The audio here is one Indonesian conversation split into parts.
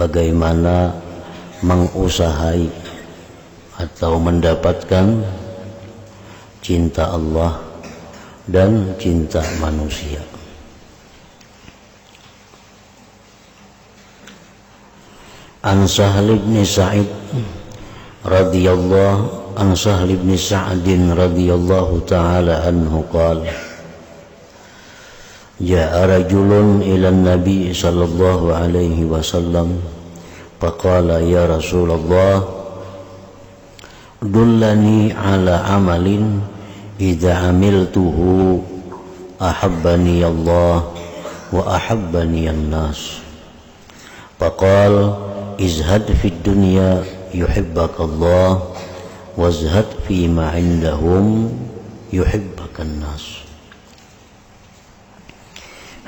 bagaimana mengusahai atau mendapatkan cinta Allah dan cinta manusia. An Sahl bin Sa'id radhiyallahu an Sahl bin Sa'd radhiyallahu ta'ala anhu qala ja'a rajulun ila an-nabi sallallahu alaihi wasallam faqala ya Rasulullah dullani ala amalin idza amiltuhu ahabbani Allah wa ahabbani an-nas faqala izhad fid dunya yuhibbaka Allah wazhad fima indahum yuhibbakan nas.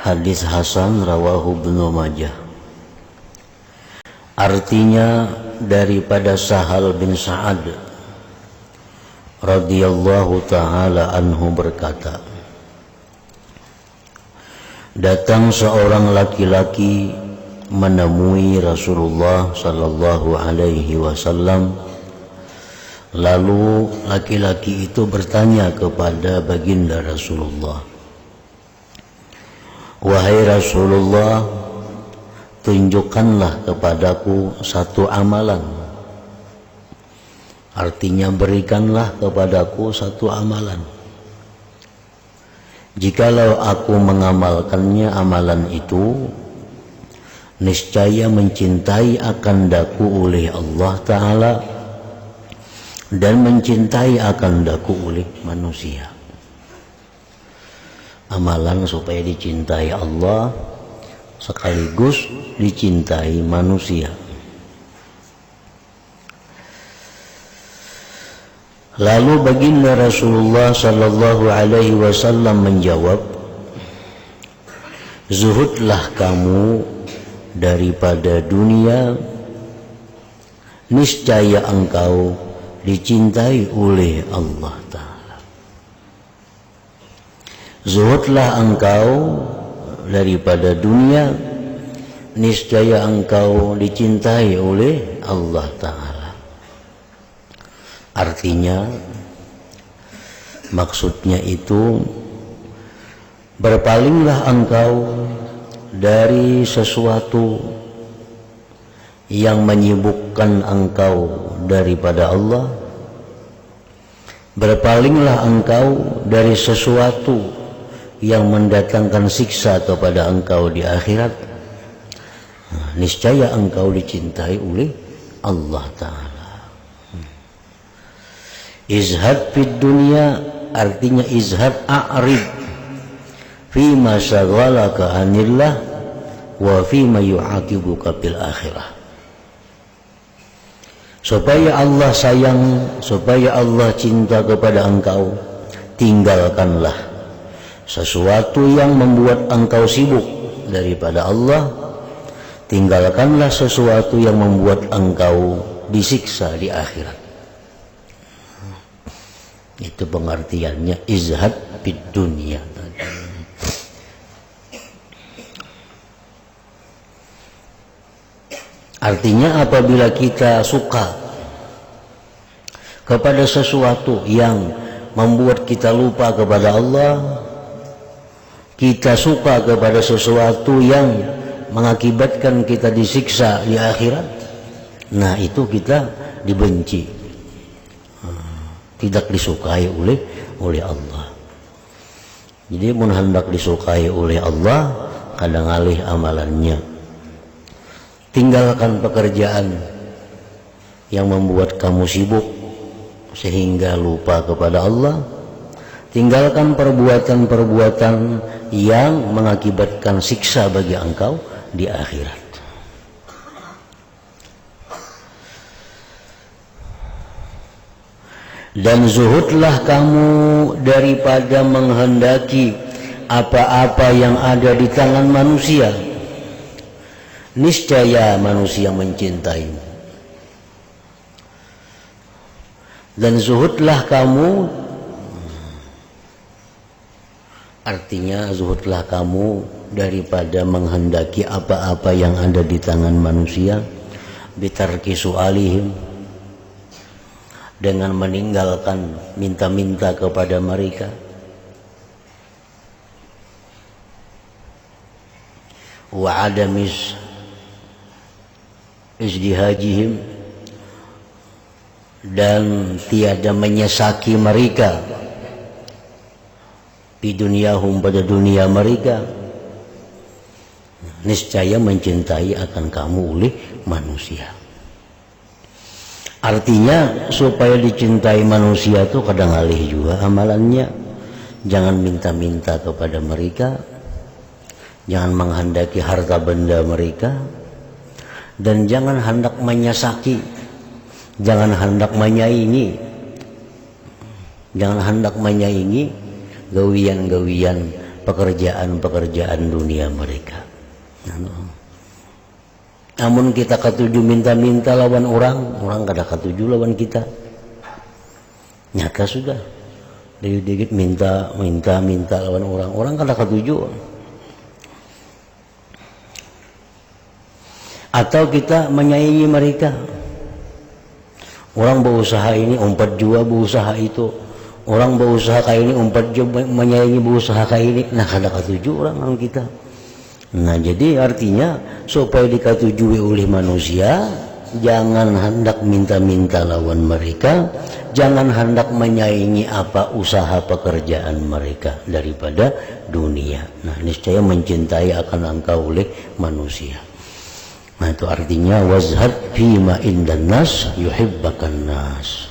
Hadis hasan rawahu Ibnu Majah. Artinya daripada Sahal bin Sa'ad radhiyallahu ta'ala anhu berkata, datang seorang laki-laki menemui Rasulullah sallallahu alaihi wasallam. Lalu laki-laki itu bertanya kepada baginda Rasulullah, wahai Rasulullah, tunjukkanlah kepadaku satu amalan. Artinya berikanlah kepadaku satu amalan. Jikalau aku mengamalkannya amalan itu, niscaya mencintai akan daku oleh Allah Ta'ala dan mencintai akan daku oleh manusia. Amalan supaya dicintai Allah sekaligus dicintai manusia. Lalu baginda Rasulullah sallallahu alaihi wasallam menjawab, zuhudlah kamu daripada dunia, niscaya engkau dicintai oleh Allah Ta'ala. Zuhudlah engkau daripada dunia, niscaya engkau dicintai oleh Allah Ta'ala. Artinya, maksudnya itu, berpalinglah engkau dari sesuatu yang menyibukkan engkau daripada Allah, berpalinglah engkau dari sesuatu yang mendatangkan siksa kepada engkau di akhirat. Niscaya engkau dicintai oleh Allah Ta'ala. Izhad fid dunya artinya izhad a'rid fima syaghalaka anillah wa fima yu'aqibuka bil akhirah. Supaya Allah sayang, supaya Allah cinta kepada engkau, tinggalkanlah sesuatu yang membuat engkau sibuk daripada Allah, tinggalkanlah sesuatu yang membuat engkau disiksa di akhirat. Itu pengertiannya izhad fid dunya. Artinya apabila kita suka kepada sesuatu yang membuat kita lupa kepada Allah, kita suka kepada sesuatu yang mengakibatkan kita disiksa di akhirat, nah itu kita dibenci, tidak disukai oleh Allah. Jadi mun hendak disukai oleh Allah, kadang alih amalannya. Tinggalkan pekerjaan yang membuat kamu sibuk sehingga lupa kepada Allah. Tinggalkan perbuatan-perbuatan yang mengakibatkan siksa bagi engkau di akhirat. Dan zuhudlah kamu daripada menghendaki apa-apa yang ada di tangan manusia. Niscaya manusia mencintaimu. Dan zuhudlah kamu Artinya zuhudlah kamu daripada menghendaki apa-apa yang ada di tangan manusia, bitarki su'alihim, dengan meninggalkan minta-minta kepada mereka, wa adamis izdihajihim, dan tiada menyesaki mereka di dunyahum, pada dunia mereka, niscaya mencintai akan kamu oleh manusia. Artinya supaya dicintai manusia itu kadang alih juga amalannya. Jangan minta-minta kepada mereka, jangan menghendaki harta benda mereka, dan jangan hendak menyesaki, jangan hendak menyaingi, jangan hendak menyaingi gawian-gawian pekerjaan-pekerjaan dunia mereka. Namun kita ketuju minta-minta lawan orang kada ketuju lawan kita. Nyata sudah, dikit-dikit minta lawan orang kada ketuju. Atau kita menyaingi mereka. Orang berusaha ini, umpat jua berusaha itu. Orang berusaha kayak ini, umpat jua menyaingi berusaha kayak ini. Nah kada ketuju orang kita. Nah jadi artinya supaya diketujui oleh manusia, jangan hendak minta-minta lawan mereka, jangan hendak menyaingi apa usaha pekerjaan mereka daripada dunia. Nah niscaya mencintai akan engkau oleh manusia. Nah itu artinya wazhad fima indan nas yuhibbakan nas.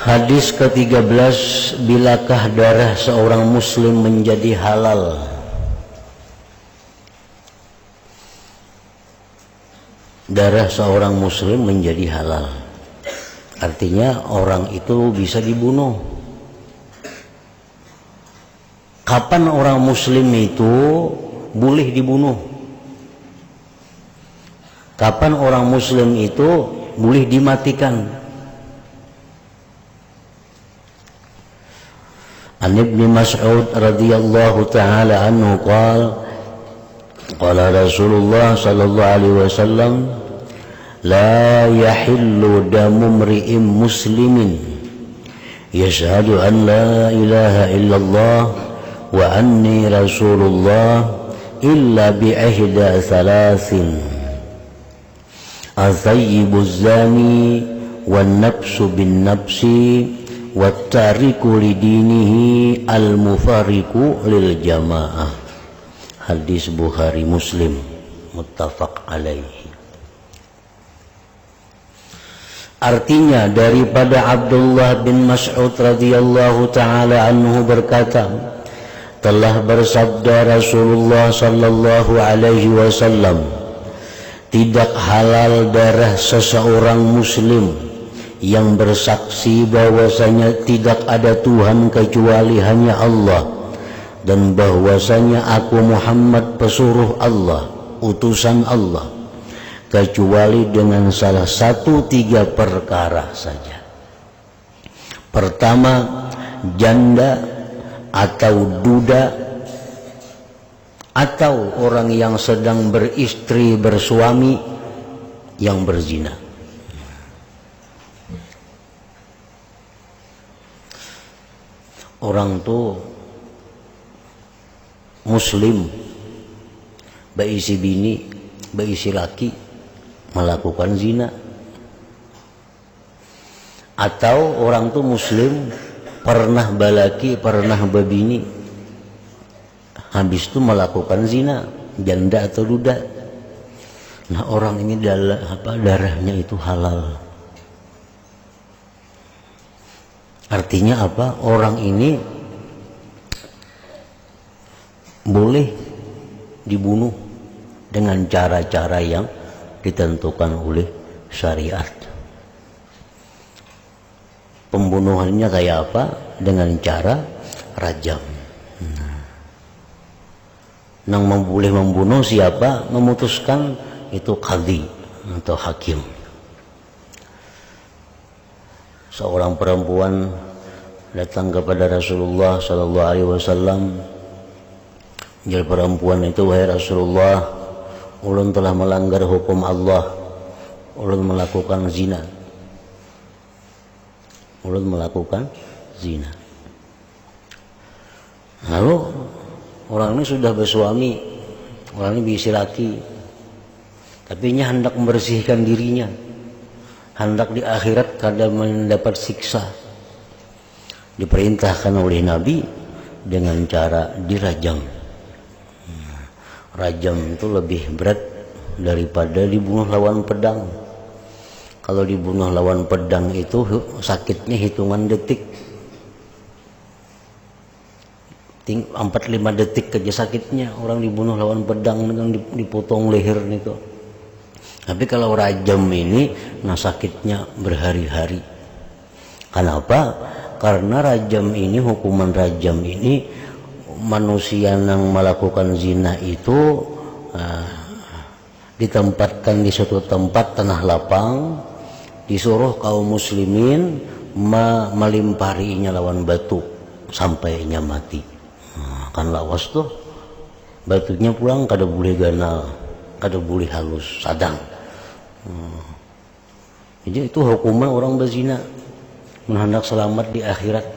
Hadis ke-13, bilakah darah seorang muslim menjadi halal? Darah seorang muslim menjadi halal. Artinya orang itu bisa dibunuh. Kapan orang muslim itu boleh dibunuh? Kapan orang muslim itu boleh dimatikan? An Ibnu Mas'ud radhiyallahu ta'ala anhu qala Rasulullah sallallahu alaihi wasallam, la yahillu damu mri'in muslimin yashhadu an la ilaha illallah wa anni rasulullah illa bi ihda thalathin, al-thayyibu zani wan nafsu bin nafsi wattariku lidinihi al-mufariku lil jamaah. Hadis Bukhari Muslim muttafaq alaihi. Artinya daripada Abdullah bin Mas'ud radhiyallahu ta'ala anhu berkata, telah bersabda Rasulullah sallallahu alaihi wasallam, tidak halal darah seseorang muslim yang bersaksi bahwasanya tidak ada Tuhan kecuali hanya Allah, dan bahwasanya aku Muhammad pesuruh Allah, utusan Allah, kecuali dengan salah satu 3 perkara saja. Pertama, janda atau duda atau orang yang sedang beristri bersuami yang berzina. Orang tuh muslim, berisi bini, berisi laki, melakukan zina. Atau orang tuh muslim, pernah balaki, pernah babini, habis itu melakukan zina, janda atau duda. Nah orang ini darahnya itu halal. Artinya apa? Orang ini boleh dibunuh dengan cara-cara yang ditentukan oleh syariat. Pembunuhannya kayak apa? Dengan cara rajam. Yang boleh membunuh siapa? Memutuskan itu qadhi atau hakim. seorang perempuan datang kepada Rasulullah Sallallahu Alaihi Wasallam. Jadi perempuan itu, wahai Rasulullah, ulun telah melanggar hukum Allah, ulun melakukan zina. Ulun melakukan zina. Lalu orang ini sudah bersuami, orang ini bisi laki, tapi nya hendak membersihkan dirinya, hendak di akhirat kada mendapat siksa. Diperintahkan oleh Nabi dengan cara dirajam. Rajam itu lebih berat daripada dibunuh lawan pedang. Kalau dibunuh lawan pedang itu sakitnya hitungan detik, 4-5 detik aja sakitnya. Orang dibunuh lawan pedang dengan dipotong leher itu. Tapi kalau rajam ini, nah sakitnya berhari-hari. Kenapa? Karena rajam ini, hukuman rajam ini, manusia yang melakukan zina itu ditempatkan di suatu tempat tanah lapang, disuruh kaum muslimin melimparinya lawan batu sampai nya mati. Kan lawas tuh, batunya pulang kada boleh ganal, kada boleh halus, sadang. Jadi itu hukuman orang berzina, hendak selamat di akhirat.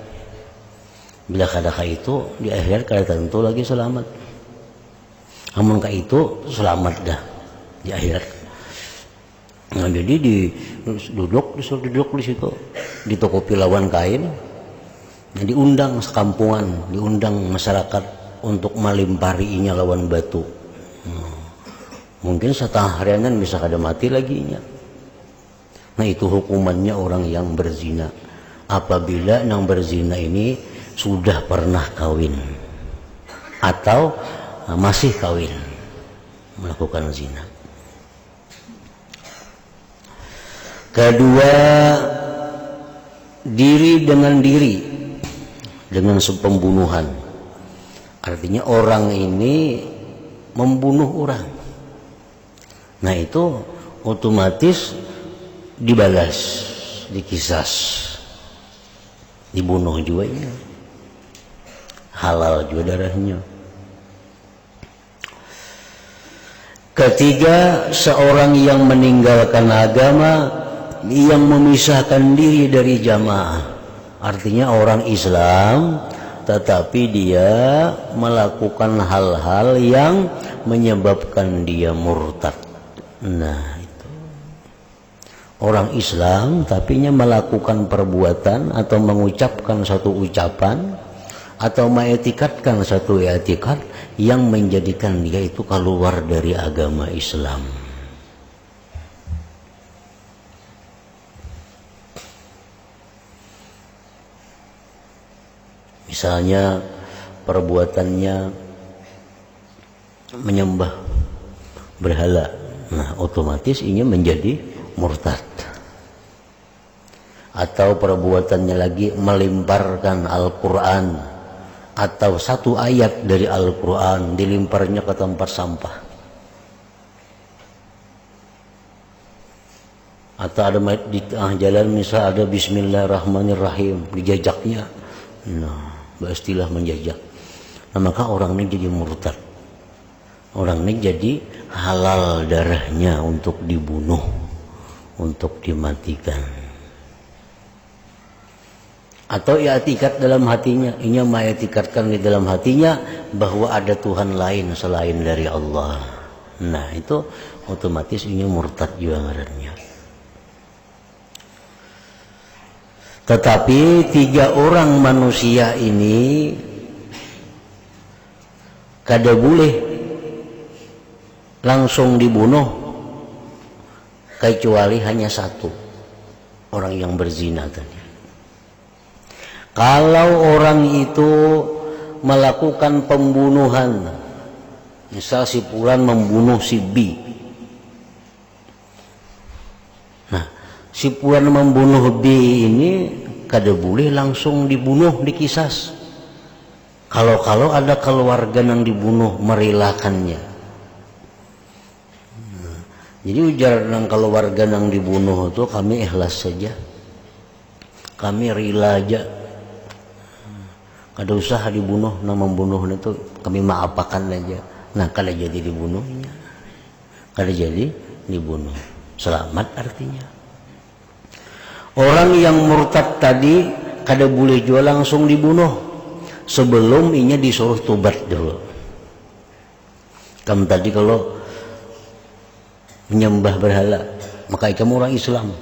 Bila kadaka itu di akhirat kada tentu lagi selamat. Amun ka itu selamat dah di akhirat. Nah, jadi disuruh duduk di situ, ditutupi lawan kain. Nah, diundang sekampungan, diundang masyarakat untuk melimparinya lawan batu. Mungkin setengah harianan bisa kada mati lagi nya. Nah, itu hukumannya orang yang berzina. Apabila yang berzina ini sudah pernah kawin atau masih kawin melakukan zina. Kedua, diri dengan diri dengan pembunuhan. Artinya orang ini membunuh orang. Nah, itu otomatis dibalas, dikisas, dibunuh juga ya. Halal juga darahnya. Ketiga, seorang yang meninggalkan agama, yang memisahkan diri dari jamaah. Artinya orang Islam tetapi dia melakukan hal-hal yang menyebabkan dia murtad. Nah, itu orang Islam tapi nya melakukan perbuatan atau mengucapkan satu ucapan atau mengetikatkan satu etikat yang menjadikan dia itu keluar dari agama Islam. Misalnya perbuatannya menyembah berhala, nah otomatis ini menjadi murtad. Atau perbuatannya lagi melimparkan Al-Quran atau satu ayat dari Al-Quran dilimparnya ke tempat sampah. Atau ada di tengah jalan misal ada Bismillahirrahmanirrahim, dijajaknya, nah beristilah menjajak. Nah, maka orang ini jadi murtad. Orang ini jadi halal darahnya untuk dibunuh, untuk dimatikan. Atau i'tikad dalam hatinya, ini mengitikadkan di dalam hatinya bahwa ada Tuhan lain selain dari Allah. Nah, itu otomatis ini murtad juga ngarannya. Tetapi tiga orang manusia ini kada boleh langsung dibunuh kecuali hanya satu, orang yang berzina tadi. Kalau orang itu melakukan pembunuhan, misal si Fulan membunuh si B, nah si Fulan membunuh B ini kada boleh langsung dibunuh, dikisas. Kalau ada keluarga yang dibunuh merelakannya. Jadi ujar nang keluarga yang dibunuh itu kami ikhlas saja. kami rela aja, kada usah dibunuh, nah membunuh itu kami maapakan aja. Nah kada jadi dibunuhnya, kada jadi dibunuh, selamat artinya. Orang yang murtad tadi kada boleh juga langsung dibunuh, sebelum inya disuruh tobat dulu. Kamu tadi kalau menyembah berhala, maka kamu orang Islam,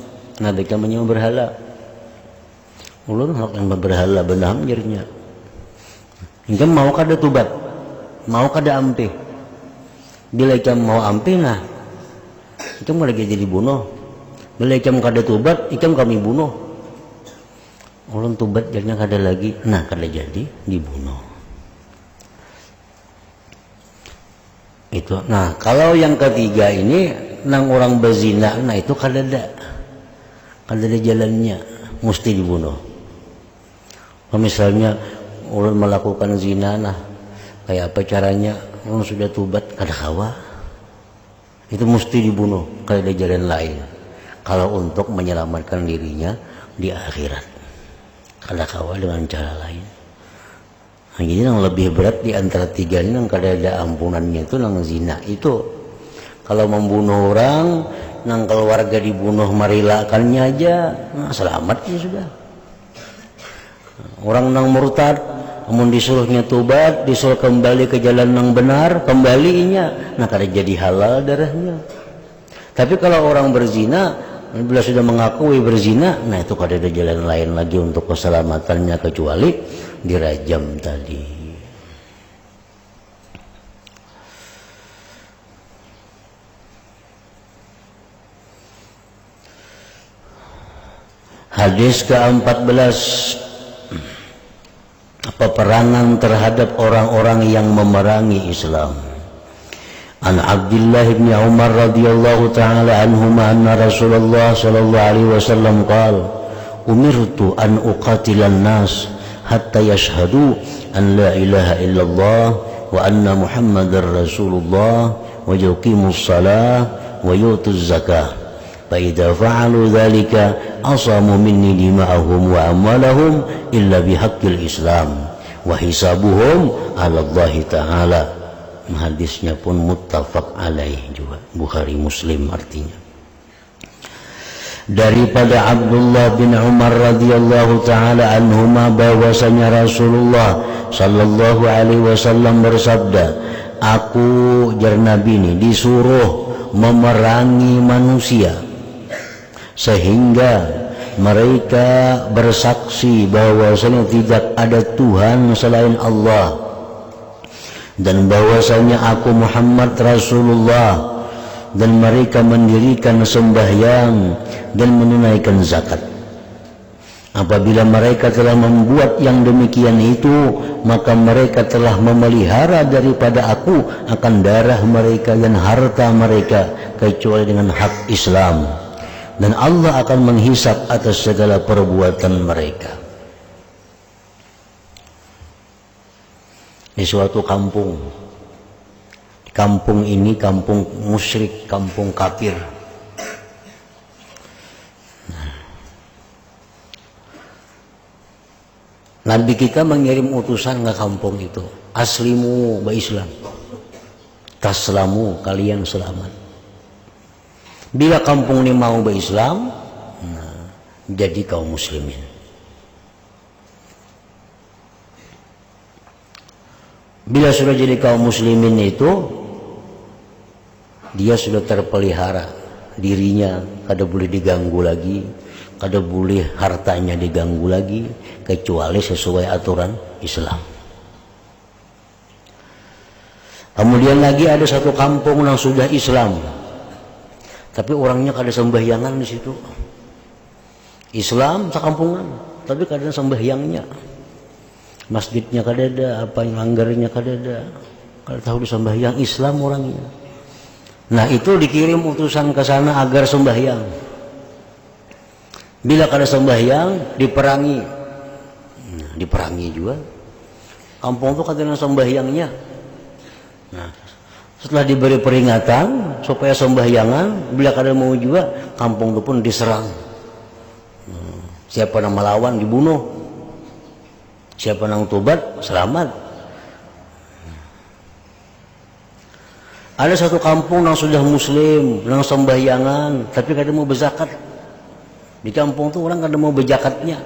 nah mereka menyembah berhala, ulun menyembah berhala benar menjadinya. Hingga mau kada tobat, mau kada ampe. Bila kamu mau ampe, nah kamu lagi jadi bunuh. Bila kamu kada tobat, kamu kami bunuh. Ulun tobat jadinya kada lagi, nah kada jadi dibunuh. Itu. Nah kalau yang ketiga ini nang orang berzina, nah itu kada ada jalannya, mesti dibunuh. Kalau misalnya ulun melakukan zina, nah kayak apa caranya? Ulun sudah tobat, kada kawa, itu mesti dibunuh, kada ada jalan lain. Kalau untuk menyelamatkan dirinya di akhirat, kada kawa dengan cara lain. Nah, jadi yang lebih berat di antara tiga ini yang kada ada ampunannya itu nang zina itu. Kalau membunuh orang, nang keluarga dibunuh marilakannya aja, nah selamat ya sudah. Orang nang murtad, namun disuruhnya tobat, disuruh kembali ke jalan yang benar, kembalinya, nah kada jadi halal darahnya. Tapi kalau orang berzina, bila sudah mengakui berzina, nah itu kada ada jalan lain lagi untuk keselamatannya kecuali dirajam tadi. Hadis ke-14, peperangan terhadap orang-orang yang memerangi Islam. An Abdullah bin Umar radhiyallahu taala anhuma anna Rasulullah sallallahu alaihi wasallam qala umirtu an uqatilan nas hatta yashhadu an la ilaha illallah wa anna Muhammadar Rasulullah wa yuqimus shalah wa yutuz zakah fa idza fa'alu dzalika asamu minni dima'ahum wa amwalahum illa bihaqqil Islam wa hisabuhum 'ala Allah taala. Hadisnya pun muttafaq alaih juga, Bukhari Muslim artinya. Daripada Abdullah bin Umar radhiyallahu taala anhuma bahwasanya Rasulullah sallallahu alaihi wasallam bersabda, aku jar Nabi ini disuruh memerangi manusia sehingga mereka bersaksi bahwasanya tidak ada Tuhan selain Allah dan bahwasanya aku Muhammad Rasulullah, dan mereka mendirikan sembahyang dan menunaikan zakat. Apabila mereka telah membuat yang demikian itu, maka mereka telah memelihara daripada aku akan darah mereka dan harta mereka kecuali dengan hak Islam, dan Allah akan menghisap atas segala perbuatan mereka. Di suatu kampung, kampung ini kampung musyrik, kampung kafir. Nabi kita mengirim utusan ke kampung itu, aslimu ba Islam, taslamu, kalian selamat. Bila kampung ini mau ba Islam, nah, jadi kaum muslimin. Bila sudah jadi kaum muslimin itu, dia sudah terpelihara dirinya, kada boleh diganggu lagi, kada boleh hartanya diganggu lagi, kecuali sesuai aturan Islam. Kemudian lagi ada satu kampung yang sudah Islam, tapi orangnya kada sembahyangan di situ. Islam sekampungan, tapi kada sembahyangnya. Masjidnya kada ada, apa yang langgarnya kada ada, kada tahu disembahyang Islam orangnya. Nah itu dikirim utusan ke sana agar sembahyang. Bila kada sembahyang diperangi. Nah, diperangi juga. Kampung itu kada ada sembahyangnya. Nah, setelah diberi peringatan supaya sembahyangan, bila kada mau juga, kampung itu pun diserang. Siapa yang melawan dibunuh. Siapa yang tobat selamat. Ada satu kampung yang sudah muslim, yang sembahyangan, tapi kada mau berzakat. Di kampung tuh orang kada mau berzakatnya,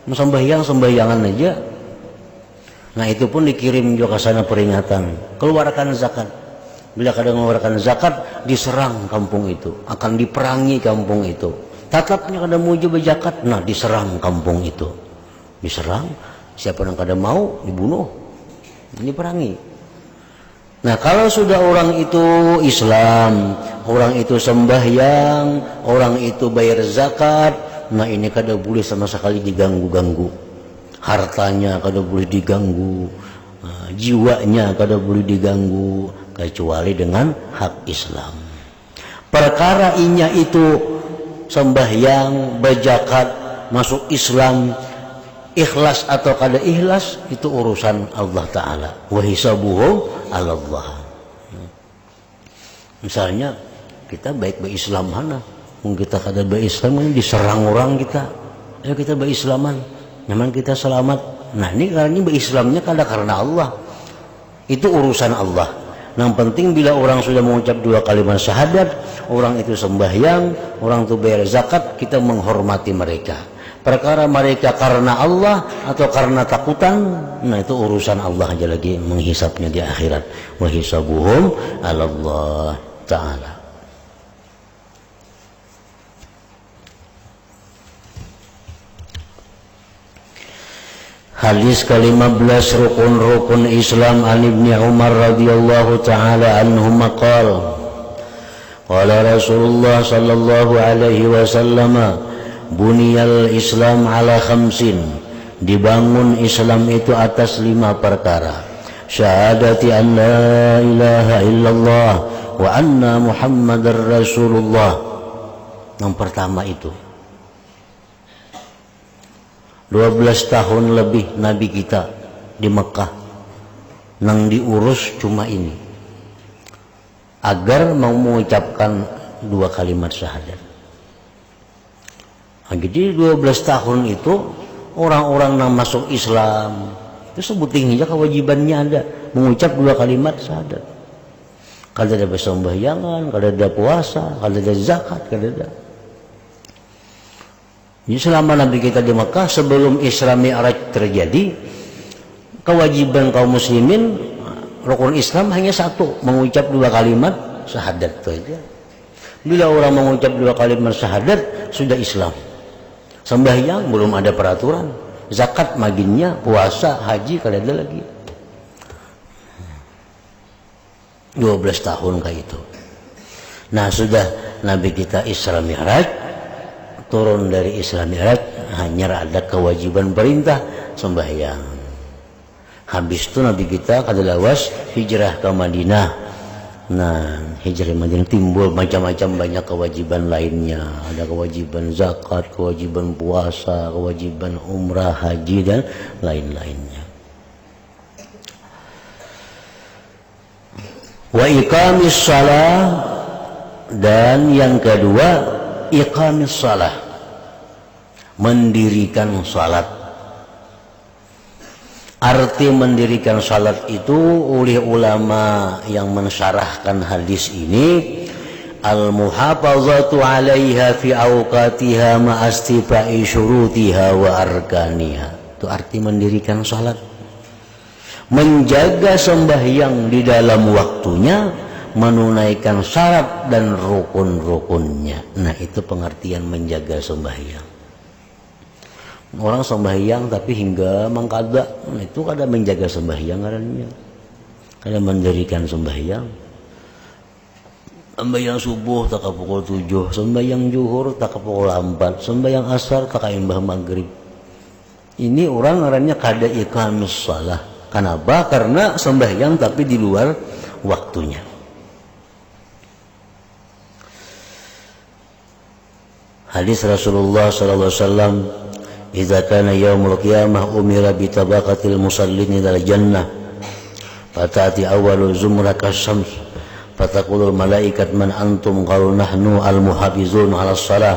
mau sembahyangan aja. Nah itu pun dikirim juga ke sana peringatan, keluarkan zakat. Bila kada mengeluarkan zakat, diserang kampung itu, akan diperangi kampung itu. Tatapnya kada mau juga berzakat, nah diserang kampung itu, diserang. Siapa yang kada mau dibunuh, diperangi. Nah kalau sudah orang itu Islam, orang itu sembahyang, orang itu bayar zakat, nah ini kada boleh sama sekali diganggu-ganggu. Hartanya kada boleh diganggu, jiwanya kada boleh diganggu, kecuali dengan hak Islam. Perkara inya itu sembahyang, berzakat, masuk Islam, ikhlas atau kada ikhlas itu urusan Allah Ta'ala. Wa hisabuhum 'ala Allah. Misalnya kita baik berislam mana, mungkin kita kada berislam ini diserang orang kita, ya kita berislaman, nyaman kita selamat. Nah ini karena berislamnya kada karena Allah, itu urusan Allah. Yang penting bila orang sudah mengucap 2 kalimat syahadat, orang itu sembahyang, orang itu bayar zakat, kita menghormati mereka. Perkara mereka karena Allah atau karena takutan, nah itu urusan Allah aja lagi menghisapnya di akhirat. Wa hisabuhum 'ala Allah Ta'ala. Hadis ke-15 rukun-rukun Islam an Ibni Umar radhiyallahu ta'ala anhuma qala qala Rasulullah sallallahu alaihi wasallam buniyal Islam ala khamsin, dibangun Islam itu atas 5 perkara. Syahadati an la ilaha illallah wa anna Muhammadar Rasulullah. Yang pertama itu 12 tahun lebih Nabi kita di Mekah nang diurus cuma ini, agar mau mengucapkan 2 kalimat syahadat. Nah, jadi 12 tahun itu orang-orang yang masuk Islam itu sebuting aja kewajibannya ada mengucap 2 kalimat syahadat. Kada ada sembahyangan, kada ada puasa, kada ada zakat, kada ada. Jadi selama Nabi kita di Mekah sebelum Isra Mi'raj terjadi, kewajiban kaum muslimin rukun Islam hanya 1, mengucap 2 kalimat syahadat itu aja. Bila orang mengucap 2 kalimat syahadat sudah Islam. Sembahyang belum ada peraturan, zakat maginnya, puasa, haji kada ada lagi. 12 tahun kayak itu. Nah sudah Nabi kita Isra Mi'raj, turun dari Isra Mi'raj, hanya ada kewajiban perintah sembahyang. Habis itu Nabi kita kada lawas hijrah ke Madinah. Nah hijrah Madinah timbul macam-macam banyak kewajiban lainnya. Ada kewajiban zakat, kewajiban puasa, kewajiban umrah, haji dan lain-lainnya. Wa iqamis shalah, dan yang kedua iqamis shalah, mendirikan salat. Arti mendirikan salat itu oleh ulama yang mensyarahkan hadis ini, al-muhafazatu 'alaiha fi awqatiha ma'astifa'i syurutiha wa arkaniha. Itu arti mendirikan salat. Menjaga sembahyang di dalam waktunya, menunaikan syarat dan rukun-rukunnya. Nah, itu pengertian menjaga sembahyang. Orang sembahyang tapi hingga mengkada, nah itu kada menjaga sembahyang karena kada mendirikan sembahyang. Sembahyang subuh tak ke pukul 7, sembahyang zuhur tak ke pukul 4, sembahyang asar tak ke imbah maghrib. Ini orang ngarannya kada iqamis shalah. Kenapa? Karena sembahyang tapi di luar waktunya. Hadis Rasulullah sallallahu alaihi wasallam, idza kana yaumul qiyamah umira bi tabaqatil musallin ilal jannah fatati awwalul zumra kasyams fataqulul malaikat man antum qalu nahnu al muhafizun 'alas shalah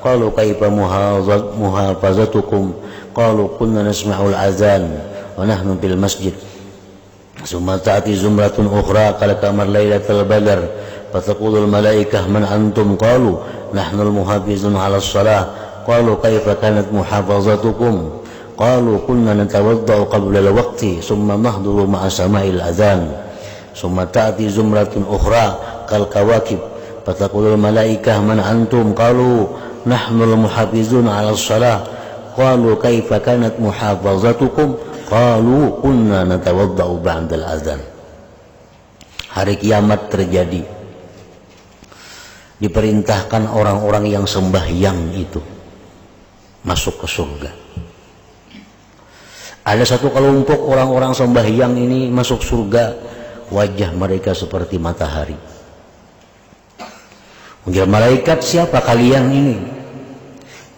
qalu kaifa muhafazatukum qalu kunna nasma'ul azan wa nahnu bil masjid summa ta'ti zumratun ukhra kal kamar lailatul badr fataqulul malaikah man antum qalu nahnu al muhafizun 'ala shalah qalu kaifa kanat muhafazatukum qalu kunna natawaddau qabla al waqti summa nahduru ma'a sama'il azan summa ta'ti zumratun ukhra kal kawakib fataqulul malaikah man antum qalu nahnu al muhafizun 'ala shalah qalu kaifa kanat muhafazatukum qalu kunna natawaddau ba'da al azan. Hari kiamat terjadi, diperintahkan orang-orang yang sembahyang itu masuk ke surga. Ada satu kelompok orang-orang sembahyang ini masuk surga, wajah mereka seperti matahari. Ujar malaikat, siapa kalian ini?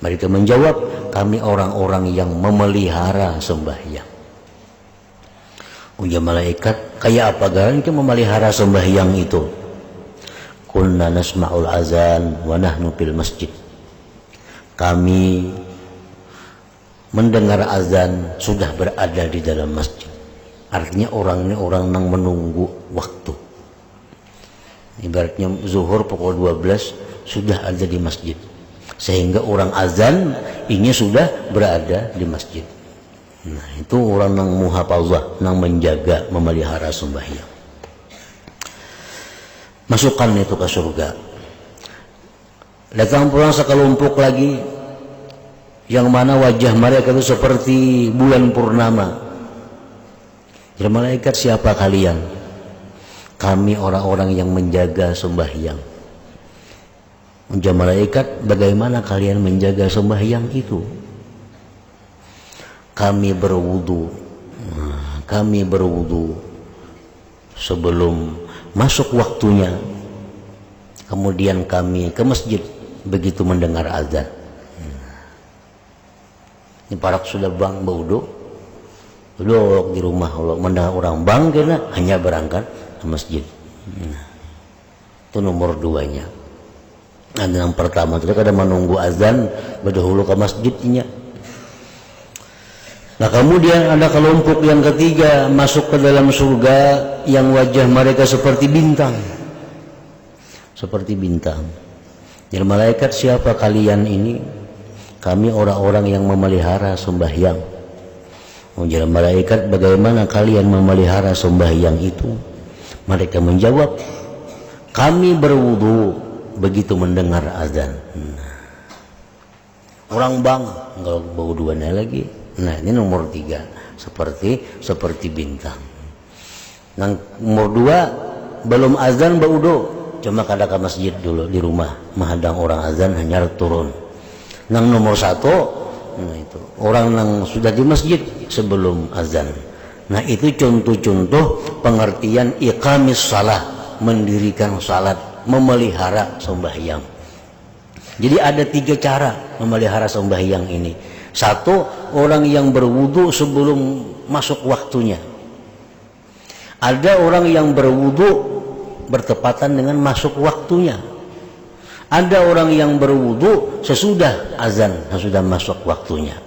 Mereka menjawab, kami orang-orang yang memelihara sembahyang. Ujar malaikat, kayak apa kalian memelihara sembahyang itu? Kunna nasma'ul azan wa nahnu fil masjid. Kami mendengar azan sudah berada di dalam masjid. Artinya orang ini orang yang menunggu waktu. Ibaratnya zuhur pukul 12 sudah ada di masjid, sehingga orang azan ini sudah berada di masjid. Nah, itu orang yang muhafazah, yang menjaga, memelihara sembahyang. Masukkan itu ke surga. Datang pulang sekelompok lagi yang mana wajah mereka itu seperti bulan purnama. Ya malaikat, siapa kalian? Kami orang-orang yang menjaga sembahyang. Ya malaikat, bagaimana kalian menjaga sembahyang itu? Kami berwudu. Kami berwudu sebelum masuk waktunya. Kemudian kami ke masjid begitu mendengar azan. Ini parak sudah bang baudo, duduk di rumah kalau mendengar orang bang kena hanya berangkat ke masjid. Itu nomor 2-nya. Ada yang pertama itu kada menunggu azan berdahulu ke masjidnya. Nah kemudian ada kelompok yang ketiga masuk ke dalam surga yang wajah mereka seperti bintang. Seperti bintang. Jadi malaikat, siapa kalian ini? Kami orang-orang yang memelihara sembahyang. Ujar malaikat, bagaimana kalian memelihara sembahyang itu? Mereka menjawab, kami berwudu begitu mendengar azan. Orang bang, kalau berwuduannya lagi. Nah ini nomor 3, seperti bintang. Nah, nomor 2, belum azan berwudu, cuma kada ke masjid dulu di rumah, menghadang orang azan hanya turun. Yang nomor 1, nah itu orang yang sudah di masjid sebelum azan. Nah itu contoh-contoh pengertian iqamis salah, mendirikan salat, memelihara sembahyang. Jadi ada 3 cara memelihara sembahyang ini. 1, orang yang berwudu sebelum masuk waktunya. Ada orang yang berwudu bertepatan dengan masuk waktunya. Ada orang yang berwudu sesudah azan, sesudah masuk waktunya.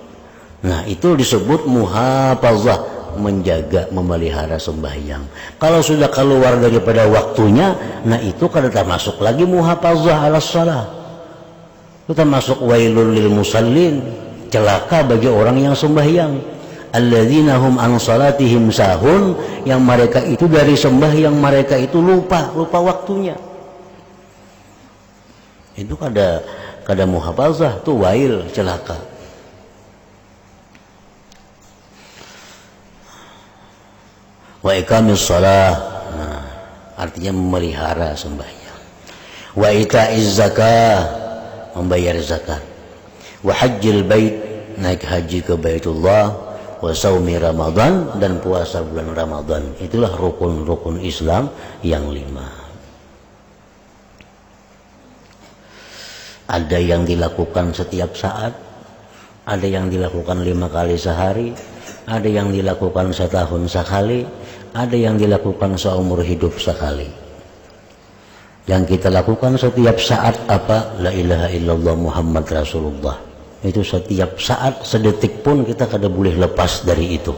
Nah itu disebut muhafazah, menjaga, memelihara sembahyang. Kalau sudah keluar daripada waktunya, nah itu kada termasuk lagi muhafazah ala shalah. Itu termasuk wailul lil musallin, celaka bagi orang yang sembahyang. Alladzina hum an salatihim sahun, yang mereka itu dari sembahyang mereka itu lupa waktunya. Itu kada muhafazah, itu wail, celaka. Wa iqamis shalah, nah, artinya memelihara sembahyang. Wa ita'iz zakah, membayar zakat. Wa hajjil bait, naik haji ke Baitullah. Wa saumi Ramadan, dan puasa bulan Ramadan. Itulah rukun-rukun Islam yang 5. Ada yang dilakukan setiap saat, ada yang dilakukan 5 kali sehari, ada yang dilakukan setahun sekali, ada yang dilakukan seumur hidup sekali. Yang kita lakukan setiap saat apa? La ilaha illallah Muhammad Rasulullah. Itu setiap saat, sedetik pun kita kada boleh lepas dari itu.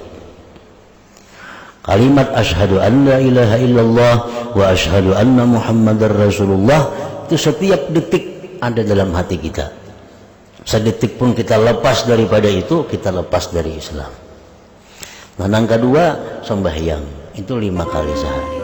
Kalimat asyhadu an la ilaha illallah wa asyhadu anna Muhammadar Rasulullah itu setiap detik ada dalam hati kita. Sedetik pun kita lepas daripada itu, kita lepas dari Islam. Nah, yang kedua sembahyang itu 5 kali sehari.